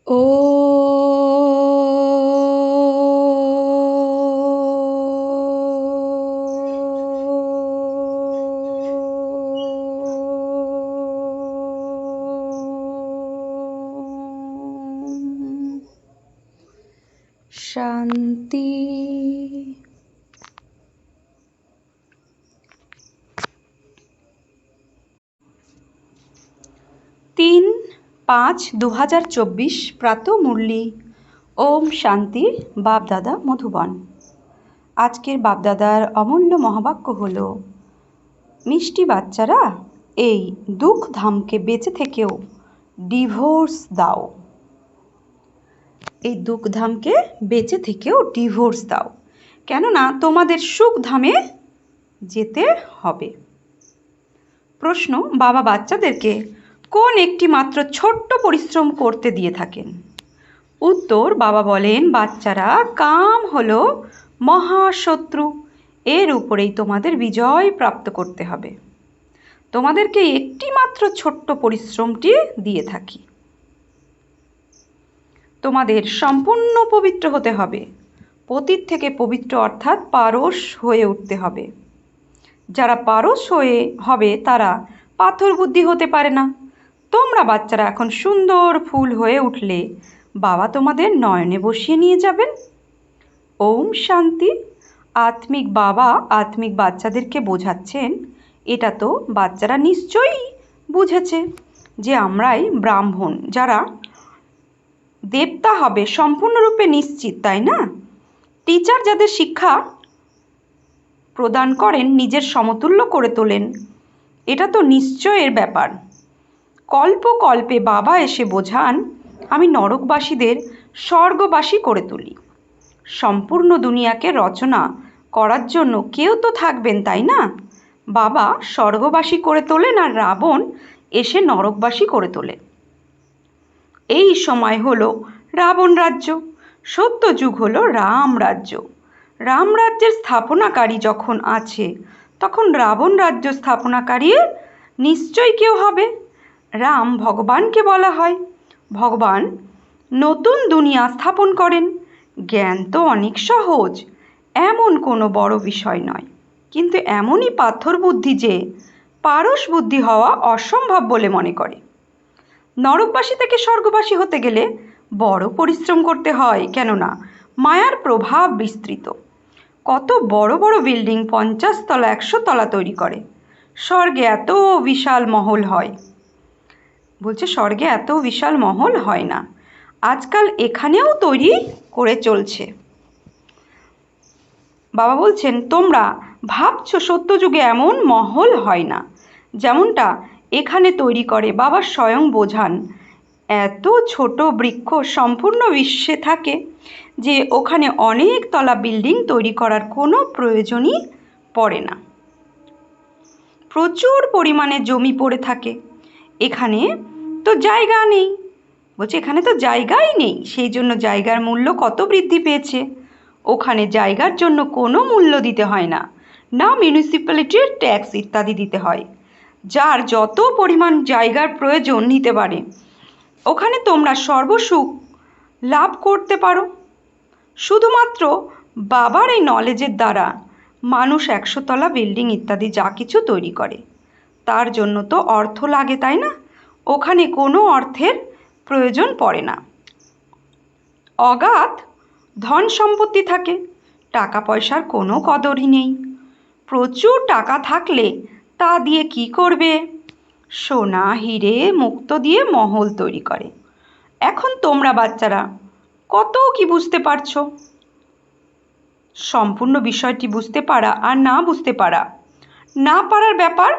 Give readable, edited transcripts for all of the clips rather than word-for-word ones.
ও শান্তি। 3-5-2024 প্রাতঃমুরলি। ওম শান্তি। বাপদাদা মধুবন। আজকের বাপদাদার অমূল্য মহাবাক্য হল, মিষ্টি বাচ্চারা, এই দুঃখ ধামকে বেঁচে থেকেও ডিভোর্স দাও। এই দুঃখ ধামকে বেঁচে থেকেও ডিভোর্স দাও, কেননা তোমাদের সুখ ধামে যেতে হবে। প্রশ্ন, বাবা বাচ্চাদেরকে কোন একটি মাত্র ছোট্ট পরিশ্রম করতে দিয়ে থাকেন? উত্তর, বাবা বলেন, বাচ্চারা, কাম হলো মহাশত্রু, এর উপরেই তোমাদের বিজয় প্রাপ্ত করতে হবে। তোমাদেরকে একটি মাত্র ছোট্ট পরিশ্রমটি দিয়ে থাকি। তোমাদের সম্পূর্ণ পবিত্র হতে হবে। পতিত থেকে পবিত্র অর্থাৎ পারস হয়ে উঠতে হবে। যারা পারস হয়ে হবে তারা পাথর বুদ্ধি হতে পারে না। তোমরা বাচ্চারা এখন সুন্দর ফুল হয়ে উঠলে বাবা তোমাদের নয়নে বসিয়ে নিয়ে যাবেন। ওম শান্তি। আত্মিক বাবা আত্মিক বাচ্চাদেরকে বোঝাচ্ছেন, এটা তো বাচ্চারা নিশ্চয়ই বুঝেছে যে আমরাই ব্রাহ্মণ, যারা দেবতা হবে সম্পূর্ণরূপে নিশ্চিত, তাই না? টিচার যাদের শিক্ষা প্রদান করেন, নিজের সমতুল্য করে তোলেন, এটা তো নিশ্চয়ের ব্যাপার। কল্প কল্পে বাবা এসে বোঝান, আমি নরকবাসীদের স্বর্গবাসী করে তুলি। সম্পূর্ণ দুনিয়াকে রচনা করার জন্য কেউ তো থাকবেন, তাই না? বাবা স্বর্গবাসী করে তোলেন আর রাবণ এসে নরকবাসী করে তোলে। এই সময় হলো রাবণ রাজ্য, সত্য যুগ হলো রাম রাজ্য। রাম রাজ্যের স্থাপনাকারী যখন আছে, তখন রাবণ রাজ্য স্থাপনাকারী নিশ্চয়ই কেউ হবে। রাম ভগবানকে বলা হয়। ভগবান নতুন দুনিয়া স্থাপন করেন। জ্ঞান তো অনেক সহজ, এমন কোনো বড় বিষয় নয়, কিন্তু এমনই পাথর বুদ্ধি যে পারস বুদ্ধি হওয়া অসম্ভব বলে মনে করে। নরকবাসী থেকে স্বর্গবাসী হতে গেলে বড় পরিশ্রম করতে হয়, কেননা মায়ার প্রভাব বিস্তৃত। কত বড় বড় বিল্ডিং 50 তলা 100 তলা তৈরি করে। স্বর্গে এত বিশাল মহল হয়, বলছে স্বর্গে এত বিশাল মহল হয় না, আজকাল এখানেও তৈরি করে চলছে। বাবা বলছেন, তোমরা ভাবছো সত্যযুগে এমন মহল হয় না যেমনটা এখানে তৈরি করে। বাবা স্বয়ং বোঝান, এত ছোট বৃক্ষ সম্পূর্ণ বিশ্বে থাকে যে ওখানে অনেক তলা বিল্ডিং তৈরি করার কোনো প্রয়োজনই পড়ে না। প্রচুর পরিমাণে জমি পড়ে থাকে, এখানে তো জায়গা নেই। বলছে এখানে তো জায়গাই নেই, সেই জন্য জায়গার মূল্য কত বৃদ্ধি পেয়েছে। ওখানে জায়গার জন্য কোনো মূল্য দিতে হয় না, না মিউনিসিপ্যালিটির ট্যাক্স ইত্যাদি দিতে হয়। যার যত পরিমাণ জায়গার প্রয়োজন নিতে পারে। ওখানে তোমরা সর্বসুখ লাভ করতে পারো। শুধুমাত্র বাবার এই নলেজের দ্বারা মানুষ 100 তলা বিল্ডিং ইত্যাদি যা কিছু তৈরি করে, তার জন্য তো অর্থ লাগে, তাই না? ওখানে কোনো অর্থের প্রয়োজন পড়ে না। অগাধ ধন সম্পত্তি থাকে, টাকা পয়সার কোনো কদরই নেই। প্রচুর টাকা থাকলে তা দিয়ে কি করবে? সোনা হিরে মুক্তো দিয়ে মহল তৈরি করে। এখন তোমরা বাচ্চারা কত কি বুঝতে পারছো? সম্পূর্ণ বিষয়টি বুঝতে পারা আর না বুঝতে পারা না পারার ব্যাপার।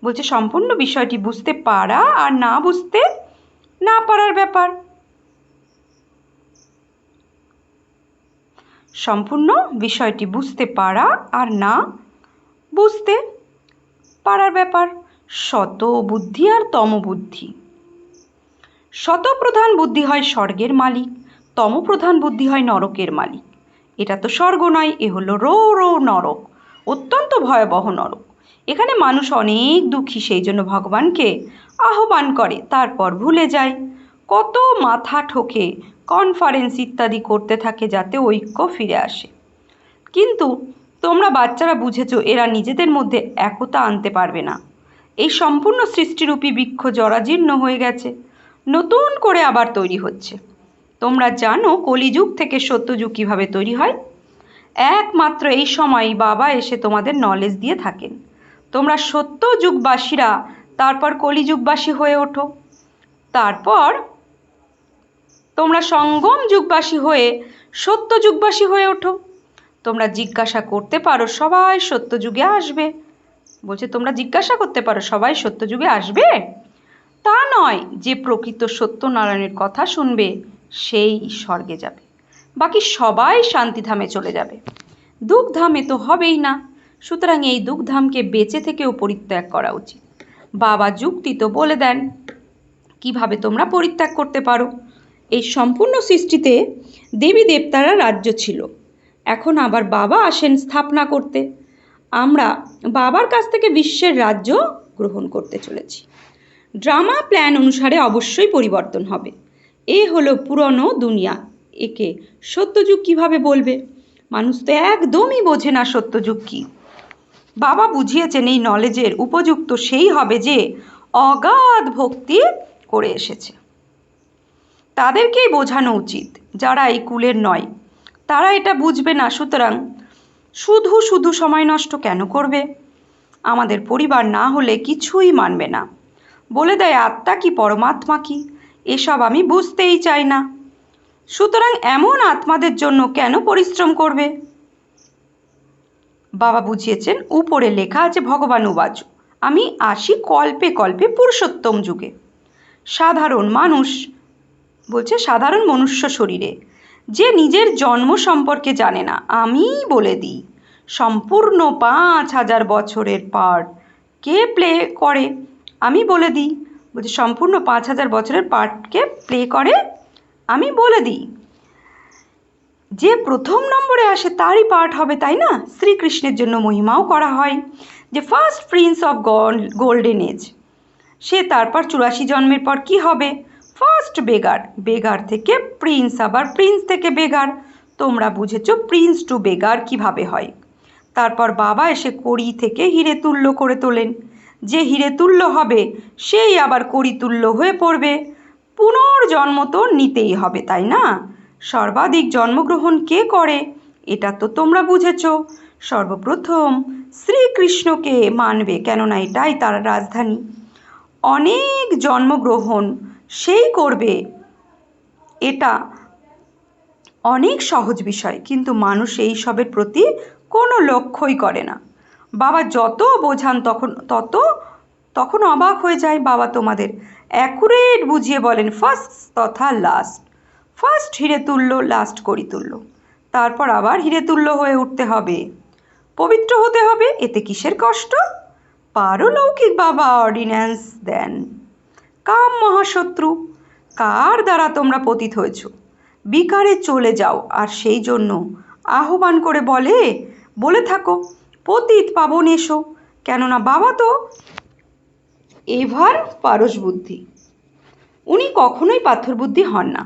বলছে সম্পূর্ণ বিষয়টি বুঝতে পারা আর না বুঝতে না পারার ব্যাপার। সম্পূর্ণ বিষয়টি বুঝতে পারা আর না বুঝতে পারার ব্যাপার। শত বুদ্ধি আর তম বুদ্ধি। শতপ্রধান বুদ্ধি হয় স্বর্গের মালিক, তমপ্রধান বুদ্ধি হয় নরকের মালিক। এটা তো স্বর্গ নয়, এ হলো রো নরক, অত্যন্ত ভয়াবহ নরক। এখানে মানুষ অনেক দুঃখী, সেই জন্য ভগবানকে আহ্বান করে, তারপর ভুলে যায়। কত মাথা ঠোকে কনফারেন্স ইত্যাদি করতে থাকে যাতে ঐক্য ফিরে আসে। কিন্তু তোমরা বাচ্চারা বুঝেছো এরা নিজেদের মধ্যে একতা আনতে পারবে না। এই সম্পূর্ণ সৃষ্টিরূপী বৃক্ষ জরাজীর্ণ হয়ে গেছে, নতুন করে আবার তৈরি হচ্ছে। তোমরা জানো কলিযুগ থেকে সত্যযুগ কীভাবে তৈরি হয়? একমাত্র এই সময়ই বাবা এসে তোমাদের নলেজ দিয়ে থাকেন। তোমরা সত্যযুগবাসীরা তারপর কলিযুগবাসী হয়ে ওঠো, তারপর তোমরা সঙ্গম যুগবাসী হয়ে সত্যযুগবাসী হয়ে ওঠো। তোমরা জিজ্ঞাসা করতে পারো সবাই সত্যযুগে আসবে। বলছে তোমরা জিজ্ঞাসা করতে পারো সবাই সত্যযুগে আসবে? তা নয়, যে প্রকৃত সত্যনারায়ণের কথা শুনবে সেই স্বর্গে যাবে, বাকি সবাই শান্তিধামে চলে যাবে। দুঃখধামে তো হবেই না। সুতরাং এই দুঃখধামকে বেঁচে থেকেও পরিত্যাগ করা উচিত। বাবা যুক্তি তো বলে দেন কিভাবে তোমরা পরিত্যাগ করতে পারো। এই সম্পূর্ণ সৃষ্টিতে দেবী দেবতারা রাজ্য ছিল, এখন আবার বাবা আসেন স্থাপনা করতে। আমরা বাবার কাছ থেকে বিশ্বের রাজ্য গ্রহণ করতে চলেছি। ড্রামা প্ল্যান অনুসারে অবশ্যই পরিবর্তন হবে। এ হলো পুরনো দুনিয়া, একে সত্যযুগ কিভাবে বলবে? মানুষ তো একদমই বোঝে না সত্যযুগ কি। বাবা বুঝিয়েছেন এই নলেজের উপযুক্ত সেই হবে যে অগাধ ভক্তি করে এসেছে। তাদেরকেই বোঝানো উচিত। যারা এই কুলের নয় তারা এটা বুঝবে না, সুতরাং শুধু শুধু সময় নষ্ট কেন করবে? আমাদের পরিবার না হলে কিছুই মানবে না। বলে দেয় আত্মা কি পরমাত্মা কি, এসব আমি বুঝতেই চাই না। সুতরাং এমন আত্মাদের জন্য কেন পরিশ্রম করবে? বাবা বুঝিয়েছেন উপরে লেখা আছে ভগবান উবাচু, আমি আসি কল্পে কল্পে পুরুষোত্তম যুগে। সাধারণ মানুষ বলছে সাধারণ মনুষ্য শরীরে যে নিজের জন্ম সম্পর্কে জানে না, আমি বলে দিই সম্পূর্ণ 5000 বছরের পার্ট কে প্লে করে। আমি বলে দিই, বলছে সম্পূর্ণ 5000 বছরের পার্টকে প্লে করে। আমি বলে দিই যে প্রথম নম্বরে আসে তারই পার্ট হবে, তাই না? শ্রীকৃষ্ণের জন্য মহিমাও করা হয় যে first prince of golden age. সে তারপর 84 জন্মের পর কি হবে? ফার্স্ট বেগার, বেগার থেকে প্রিন্স, আবার প্রিন্স থেকে বেগার। তোমরা বুঝেছো প্রিন্স টু বেগার কিভাবে হয়। তারপর বাবা এসে কড়ি থেকে হিরে তুল্য করে তোলেন। যে হিরে তুল্য হবে সেই আবার কড়ি তুল্য হয়ে পড়বে। পুনর্জন্ম তো নিতেই হবে, তাই না? সর্বাধিক জন্মগ্রহণ কে করে এটা তো তোমরা বুঝেছ। সর্বপ্রথম শ্রীকৃষ্ণকে মানবে, কেননা এটাই তার রাজধানী। অনেক জন্মগ্রহণ সেই করবে, এটা অনেক সহজ বিষয়, কিন্তু মানুষ এই সবের প্রতি কোনো লক্ষ্যই করে না। বাবা যত বোঝান তখন অবাক হয়ে যায়। বাবা তোমাদের অ্যাকুরেট বুঝিয়ে বলেন ফার্স্ট তথা লাস্ট। ফার্স্ট হিরে তুল্য, লাস্ট করি তুল্য, তারপর আবার হিরে তুল্য হয়ে উঠতে হবে, পবিত্র হতে হবে। এতে কিসের কষ্ট? পারলৌকিক বাবা অর্ডিন্যান্স দেন। কাম মহাশত্রু, কার দ্বারা তোমরা পতিত হয়েছ, বিকারে চলে যাও। আর সেই জন্য আহ্বান করে বলে থাকো পতিত পাবন এসো, কেননা বাবা তো এভার পারস বুদ্ধি, উনি কখনোই পাথর বুদ্ধি হন না।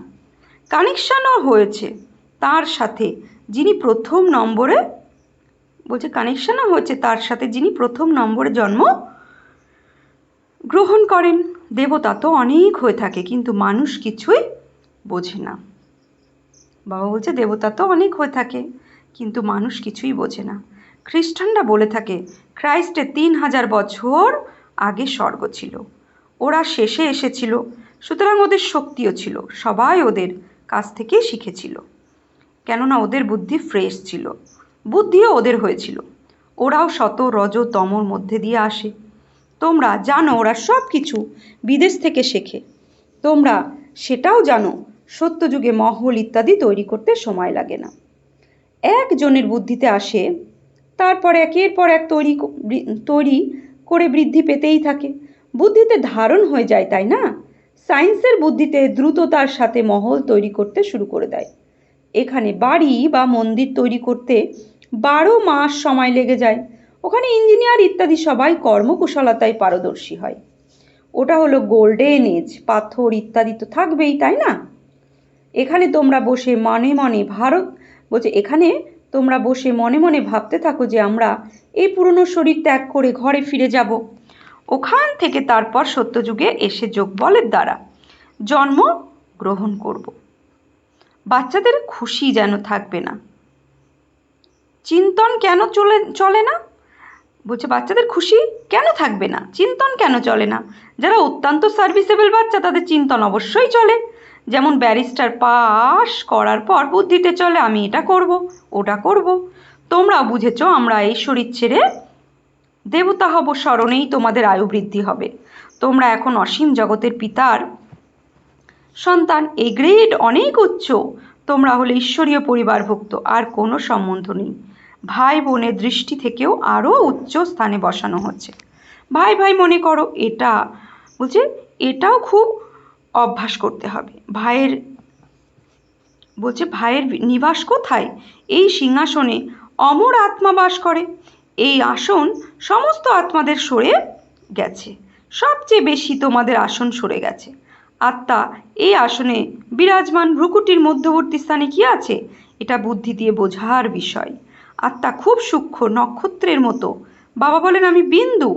কানেকশানও হয়েছে তার সাথে যিনি প্রথম নম্বরে, বলছে কানেকশানও হয়েছে তার সাথে যিনি প্রথম নম্বরে জন্ম গ্রহণ করেন। দেবতা তো অনেক হয়ে থাকে, কিন্তু মানুষ কিছুই বোঝে না। বাবা বলছে দেবতা তো অনেক হয়ে থাকে, কিন্তু মানুষ কিছুই বোঝে না। খ্রিস্টানরা বলে থাকে খ্রাইস্টের 3000 বছর আগে স্বর্গ ছিল, ওরা শেষে এসেছিল, সুতরাং ওদের শক্তিও ছিল, সবাই ওদের কাছ থেকেই শিখেছিল, কেননা ওদের বুদ্ধি ফ্রেশ ছিল, বুদ্ধিও ওদের হয়েছিল। ওরাও শত রজ তমর মধ্যে দিয়ে আসে। তোমরা জানো ওরা সব কিছু বিদেশ থেকে শেখে। তোমরা সেটাও জানো সত্যযুগে মহল ইত্যাদি তৈরি করতে সময় লাগে না, একজনের বুদ্ধিতে আসে, তারপর একের পর এক তৈরি করে বৃদ্ধি পেতেই থাকে, বুদ্ধিতে ধারণ হয়ে যায়, তাই না? সায়েন্সের বুদ্ধিতে দ্রুততার সাথে মহল তৈরি করতে শুরু করে দেয়। এখানে বাড়ি বা মন্দির তৈরি করতে 12 মাস সময় লেগে যায়। ওখানে ইঞ্জিনিয়ার ইত্যাদি সবাই কর্মকুশলতায় পারদর্শী হয়। ওটা হলো গোল্ডেন এজ, পাথর ইত্যাদি তো থাকবেই, তাই না? এখানে তোমরা বসে মনে মনে এখানে তোমরা বসে মনে মনে ভাবতে থাকো যে আমরা এই পুরনো শরীর ত্যাগ করে ঘরে ফিরে যাব। ওখান থেকে তারপর সত্যযুগে এসে যোগবলের দ্বারা জন্ম গ্রহণ করব। বাচ্চাদের খুশি যেন থাকবে না। চিন্তন কেন চলে না? বলছে বাচ্চাদের খুশি কেন থাকবে না, চিন্তন কেন চলে না? যারা অত্যন্ত সার্ভিসেবল বাচ্চা তাদের চিন্তন অবশ্যই চলে। যেমন ব্যারিস্টার পাশ করার পর বুদ্ধিতে চলে আমি এটা করব, ওটা করব। তোমরাও বুঝেছ আমরা এই শরীর ছেড়ে দেবতা হব, স্মরণেই তোমাদের আয়ু বৃদ্ধি হবে। তোমরা এখন অসীম জগতের পিতার সন্তান, এই গ্রেড অনেক উচ্চ। তোমরা হলে ঈশ্বরীয় পরিবারভুক্ত, আর কোনো সম্বন্ধ নেই। ভাই বোনের দৃষ্টি থেকেও আরও উচ্চ স্থানে বসানো হচ্ছে। ভাই ভাই মনে করো, এটা বলছে এটাও খুব অভ্যাস করতে হবে। ভাইয়ের নিবাস কোথায়? এই সিংহাসনে অমর আত্মা বাস করে। এই আসন সমস্ত আত্মাদের সরে গেছে, সবচেয়ে বেশি তোমাদের আসন সরে গেছে। আত্মা এই আসনে বিরাজমান। ভ্রুকুটির মধ্যবর্তী স্থানে কি আছে এটা বুদ্ধি দিয়ে বোঝার বিষয়। আত্মা খুব সূক্ষ্ম, নক্ষত্রের মতো। বাবা বলেন আমি বিন্দু,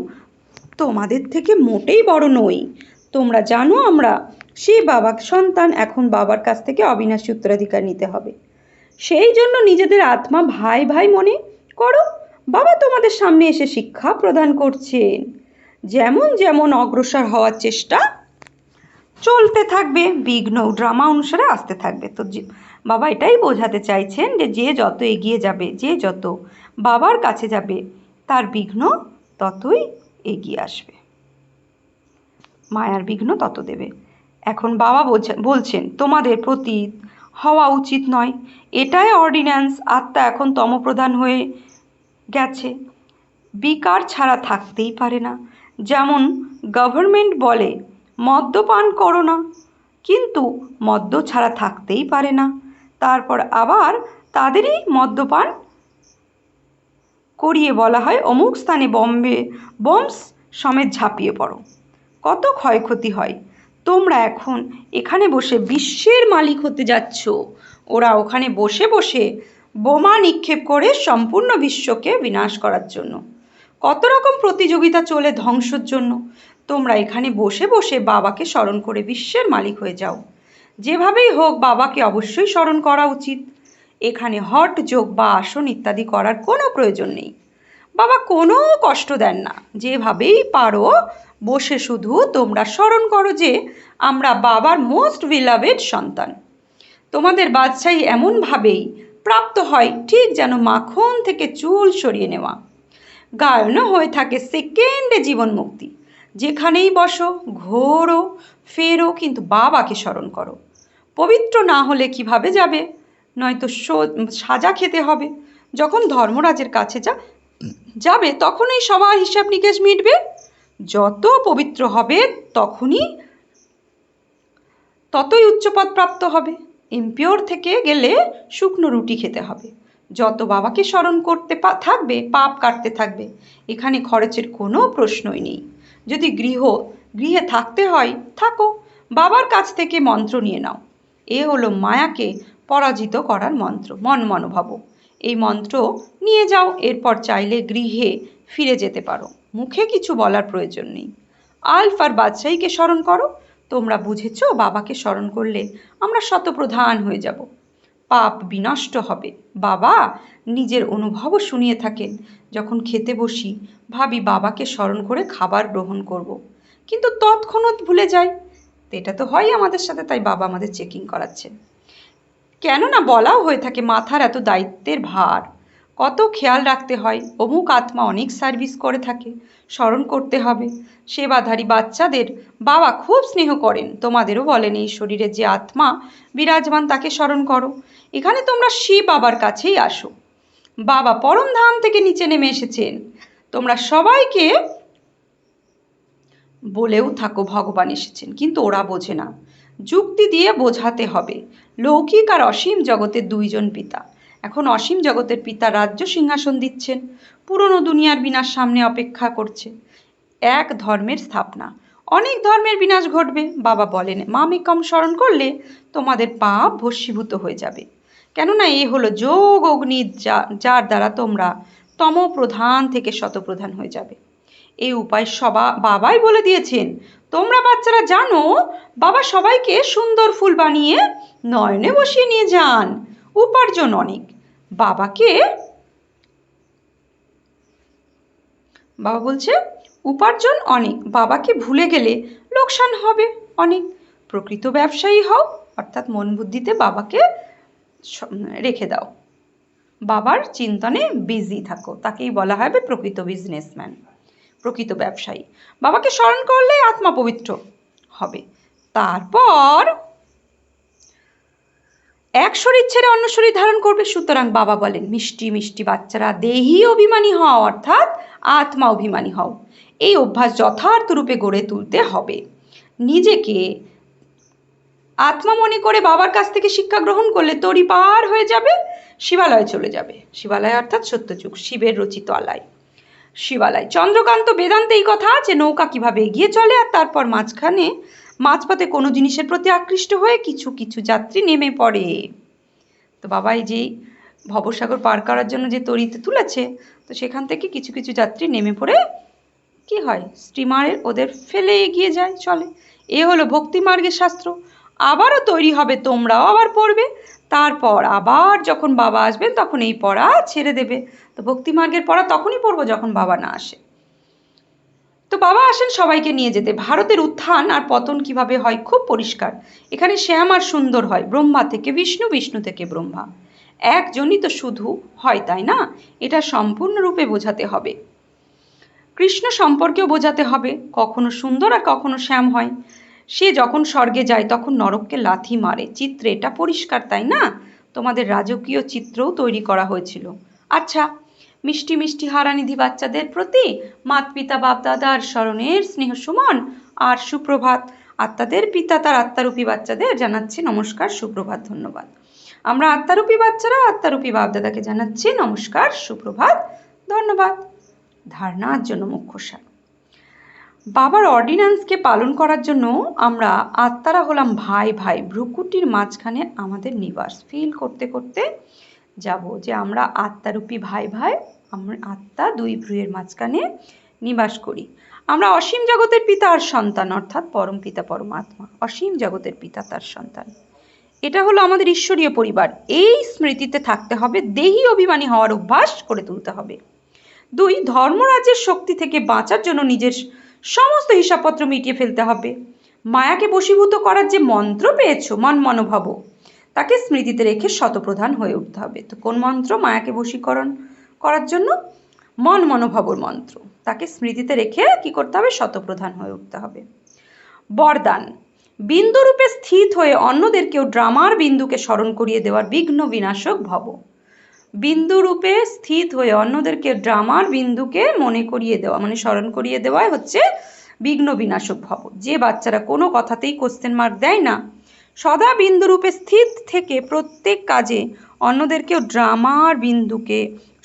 তোমাদের থেকে মোটেই বড় নই। তোমরা জানো আমরা সেই বাবার সন্তান, এখন বাবার কাছ থেকে অবিনাশী উত্তরাধিকার নিতে হবে। সেই জন্য নিজেদের আত্মা ভাই ভাই মনে করো। বাবা তোমাদের সামনে এসে শিক্ষা প্রদান করছেন। যেমন যেমন অগ্রসর হওয়ার চেষ্টা চলতে থাকবে, বিঘ্ন ড্রামা অনুসারে আসতে থাকবে। তো বাবা এটাই বোঝাতে চাইছেন যে যে যত এগিয়ে যাবে, যে যত বাবার কাছে যাবে, তার বিঘ্ন ততই এগিয়ে আসবে, মায়ার বিঘ্ন তত দেবে। এখন বাবা বলছেন তোমাদের প্রতি হওয়া উচিত নয়, এটাই অর্ডিন্যান্স। আত্মা এখন তমপ্রধান হয়ে গেছে, বিকার ছাড়া থাকতেই পারে না। যেমন গভর্নমেন্ট বলে মদ্যপান করো না, কিন্তু মদ্য ছাড়া থাকতেই পারে না। তারপর আবার তাদেরই মদ্যপান করিয়ে বলা হয় অমুক স্থানে বম্বস সমেত ঝাঁপিয়ে পড়ো, কত ক্ষয়ক্ষতি হয়। তোমরা এখন এখানে বসে বিশ্বের মালিক হতে যাচ্ছ। ওরা ওখানে বসে বসে বোমা নিক্ষেপ করে সম্পূর্ণ বিশ্বকে বিনাশ করার জন্য। কত রকম প্রতিযোগিতা চলে ধ্বংসের জন্য। তোমরা এখানে বসে বসে বাবাকে স্মরণ করে বিশ্বের মালিক হয়ে যাও। যেভাবেই হোক বাবাকে অবশ্যই স্মরণ করা উচিত। এখানে হট যোগ বা আসন ইত্যাদি করার কোনো প্রয়োজন নেই। বাবা কোনো কষ্ট দেন না, যেভাবেই পারো বসে শুধু তোমরা স্মরণ করো যে আমরা বাবার মোস্ট বিলাভেড সন্তান। তোমাদের বাদশাহী এমনভাবেই প্রাপ্ত হয় ঠিক যেন মাখন থেকে চুল সরিয়ে নেওয়া। গায়নও হয়ে থাকে সেকেন্ডে জীবন মুক্তি। যেখানেই বসো, ঘোরো, ফেরো, কিন্তু বাবাকে স্মরণ করো। পবিত্র না হলে কিভাবে যাবে? নয়তো সাজা খেতে হবে। যখন ধর্মরাজের কাছে যাবে তখনই সবার হিসাব নিকেশ মিটবে। যত পবিত্র হবে ততই উচ্চপদ প্রাপ্ত হবে। ইমপিওর থেকে গেলে শুকনো রুটি খেতে হবে। যত বাবাকে স্মরণ করতে থাকবে পাপ কাটতে থাকবে। এখানে খরচের কোনো প্রশ্নই নেই। যদি গৃহে থাকতে হয় থাকো, বাবার কাছ থেকে মন্ত্র নিয়ে নাও। এ হলো মায়াকে পরাজিত করার মন্ত্র, মন মনোভাব। এই মন্ত্র নিয়ে যাও, এরপর চাইলে গৃহে ফিরে যেতে পারো। মুখে কিছু বলার প্রয়োজন নেই। আলফার বাদশাহীকে স্মরণ করো। তোমরা বুঝেছ বাবাকে স্মরণ করলে আমরা শতপ্রধান হয়ে যাব, পাপ বিনষ্ট হবে। বাবা নিজের অনুভবও শুনিয়ে থাকেন। যখন খেতে বসি ভাবি বাবাকে স্মরণ করে খাবার গ্রহণ করব, কিন্তু তৎক্ষণাৎ ভুলে যাই। এটা তো হয় আমাদের সাথে, তাই বাবা আমাদের চেকিং করাচ্ছেন। কেননা বলাও হয়ে থাকে মাথার এত দায়িত্বের ভার, কত খেয়াল রাখতে হয়। অমুক আত্মা অনেক সার্ভিস করে থাকে, স্মরণ করতে হবে। সেবাধারী বাচ্চাদের বাবা খুব স্নেহ করেন। তোমাদেরও বলেন এই শরীরে যে আত্মা বিরাজমান তাকে স্মরণ করো। এখানে তোমরা শিব বাবার কাছেই আসো। বাবা পরম ধাম থেকে নিচে নেমে এসেছেন। তোমরা সবাইকে বলেও থাকো ভগবান এসেছেন, কিন্তু ওরা বোঝে না। যুক্তি দিয়ে বোঝাতে হবে। লৌকিক আর অসীম জগতের দুইজন পিতা। এখন অসীম জগতের পিতা রাজ্য সিংহাসন দিচ্ছেন, পুরনো দুনিয়ার বিনাশ সামনে অপেক্ষা করছে। এক ধর্মের স্থাপনা। অনেক ধর্মের বিনাশ ঘটবে। বাবা বলেন মামেকম স্মরণ করলে তোমাদের পাপ ভস্মীভূত হয়ে যাবে, কেননা এ হলো যোগ অগ্নি, যার দ্বারা তোমরা তম প্রধান থেকে শতপ্রধান হয়ে যাবে। এই উপায় বাবাই বলে দিয়েছেন। তোমরা বাচ্চারা জানো, বাবা সবাইকে সুন্দর ফুল বানিয়ে নয়নে বসিয়ে নিয়ে যান। উপার্জন অনেক। বাবা বলছে উপার্জন অনেক, বাবাকে ভুলে গেলে লোকসান হবে অনেক। প্রকৃত ব্যবসায়ী হও, অর্থাৎ মন বুদ্ধিতে বাবাকে রেখে দাও, বাবার চিন্তনে বিজি থাকো, তাকেই বলা হবে প্রকৃত বিজনেসম্যান, প্রকৃত ব্যবসায়ী। বাবাকে স্মরণ করলে আত্মা পবিত্র হবে। তারপর এক শরীর ছেড়ে অন্য শরীর ধারণ করবে। সুতরাং বাবা বলেন মিষ্টি মিষ্টি বাচ্চারা, দেহি অভিমানী হও, অর্থাৎ আত্মা অভিমানী হও। এই অভ্যাস যথার্থ রূপে গড়ে তুলতে হবে। নিজেকে আত্মা মনে করে বাবার কাছ থেকে শিক্ষা গ্রহণ করলে তরি পার হয়ে যাবে, শিবালয়ে চলে যাবে। শিবালয় অর্থাৎ সত্যযুগ, শিবের রচিত আলয় শিবালয়। চন্দ্রকান্ত বেদান্তে এই কথা আছে, নৌকা কিভাবে এগিয়ে চলে আর তারপর মাঝপথে কোনো জিনিসের প্রতি আকৃষ্ট হয়ে কিছু কিছু যাত্রী নেমে পড়ে। তো বাবা এই যে ভবসাগর পার করার জন্য যে তরিতে তুলেছে, তো সেখান থেকে কিছু কিছু যাত্রী নেমে পড়ে কি হয়, স্টিমারে ওদের ফেলে এগিয়ে যায়, চলে। এ হলো ভক্তি মার্গের শাস্ত্র। আবারও তৈরি হবে, তোমরাও আবার পড়বে। তারপর আবার যখন বাবা আসবেন তখন এই পড়া ছেড়ে দেবে। তো ভক্তি মার্গের পড়া তখনই পড়বো যখন বাবা না আসে। তো বাবা আসেন সবাইকে নিয়ে যেতে। ভারতের উত্থান আর পতন কিভাবে হয় খুব পরিষ্কার। এখানে শ্যাম আর সুন্দর হয়, ব্রহ্মা থেকে বিষ্ণু, বিষ্ণু থেকে ব্রহ্মা। একজনই তো শুধু হয়, তাই না? এটা সম্পূর্ণরূপে বোঝাতে হবে। কৃষ্ণ সম্পর্কেও বোঝাতে হবে, কখনো সুন্দর আর কখনো শ্যাম হয়। সে যখন স্বর্গে যায় তখন নরককে লাথি মারে। চিত্রে এটা পরিষ্কার, তাই না? তোমাদের রাজকীয় চিত্রও তৈরি করা হয়েছিল। আচ্ছা, মিষ্টি মিষ্টি হারানিধি বাচ্চাদের প্রতি মাত পিতা বাপ দাদার স্মরণের স্নেহ সুমন আর সুপ্রভাত। আত্মাদের পিতা তার আত্মারূপী বাচ্চাদের জানাচ্ছি নমস্কার, সুপ্রভাত, ধন্যবাদ। আমরা আত্মারূপী বাচ্চারা আত্মারূপী বাপ দাদাকে জানাচ্ছি নমস্কার, সুপ্রভাত, ধন্যবাদ। ধারণার জন্য মুখ্য সার। বাবার অর্ডিন্যান্সকে পালন করার জন্য আমরা আত্মারা হলাম ভাই ভাই, ভ্রুকুটির মাঝখানে আমাদের নিবাস। ফিল করতে করতে যাব যে আমরা আত্মারূপী ভাই ভাই, আমরা আত্মা দুই ভ্রুয়ের মাঝখানে নিবাস করি। আমরা অসীম জগতের পিতা আর সন্তান, অর্থাৎ পরম পিতা পরমাত্মা অসীম জগতের পিতা তার সন্তান। এটা হলো আমাদের ঈশ্বরীয় পরিবার। এই স্মৃতিতে থাকতে হবে, দেহি অভিমানী হওয়ার অভ্যাস করে তুলতে হবে। 2, ধর্মরাজ্যের শক্তি থেকে বাঁচার জন্য নিজের সমস্ত হিসাবপত্র মিটিয়ে ফেলতে হবে। মায়াকে বশীভূত করার যে মন্ত্র পেয়েছো, মন মনোভাব, তাকে স্মৃতিতে রেখে শতপ্রধান হয়ে উঠতে হবে। তো কোন মন্ত্র মায়াকে বশীকরণ করার জন্য? মন মনোভাবর মন্ত্র। তাকে স্মৃতিতে রেখে কি করতে হবে? শতপ্রধান হয়ে উঠতে হবে। বরদান, বিন্দুরূপে স্থিত হয়ে অন্যদেরকেও ড্রামার বিন্দুকে স্মরণ করিয়ে দেওয়ার বিঘ্ন বিনাশক ভব। বিন্দুরূপে স্থিত হয়ে অন্যদেরকে ড্রামার বিন্দুকে মনে করিয়ে দেওয়া, মানে স্মরণ করিয়ে দেওয়াই হচ্ছে বিঘ্ন বিনাশক ভব। যে বাচ্চারা কোনো কথাতেই কোশ্চেন মার্ক দেয় না, সদা বিন্দুরূপে স্থিত থেকে প্রত্যেক কাজে অন্যদেরকেও ড্রামার বিন্দুকে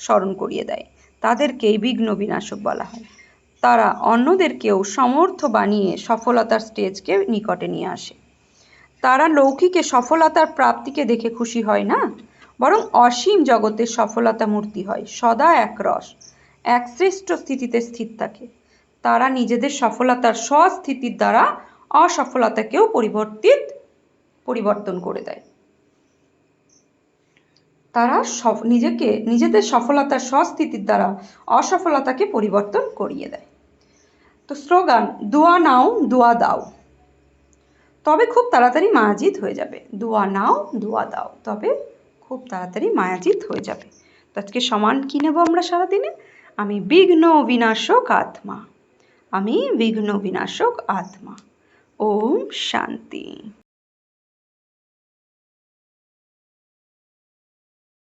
স্মরণ করিয়ে দেয়, তাদেরকেই বিঘ্ন বিনাশক বলা হয়। তারা অন্যদেরকেও সমর্থ বানিয়ে সফলতার স্টেজকে নিকটে নিয়ে আসে। তারা লৌকিকে সফলতার প্রাপ্তিকে দেখে খুশি হয় না, বরং অসীম জগতের সফলতা মূর্তি হয়, সদা একরস, এক শ্রেষ্ঠ স্থিতিতে স্থিত থাকে। তারা নিজেদের সফলতার স্বস্থিতির দ্বারা অসফলতাকেও পরিবর্তন করে দেয়। তারা নিজেদের সফলতার স্বস্থিতির দ্বারা অসফলতাকে পরিবর্তন করিয়ে দেয়। তো স্লোগান, দোয়া নাও দোয়া দাও, তবে খুব তাড়াতাড়ি মায়াজিত হয়ে যাবে। দোয়া নাও দোয়া দাও, তবে খুব তাড়াতাড়ি মায়াজিত হয়ে যাবে। তো আজকে সমান কী নেব আমরা সারাদিনে? আমি বিঘ্ন বিনাশক আত্মা, আমি বিঘ্ন বিনাশক আত্মা। ওম শান্তি।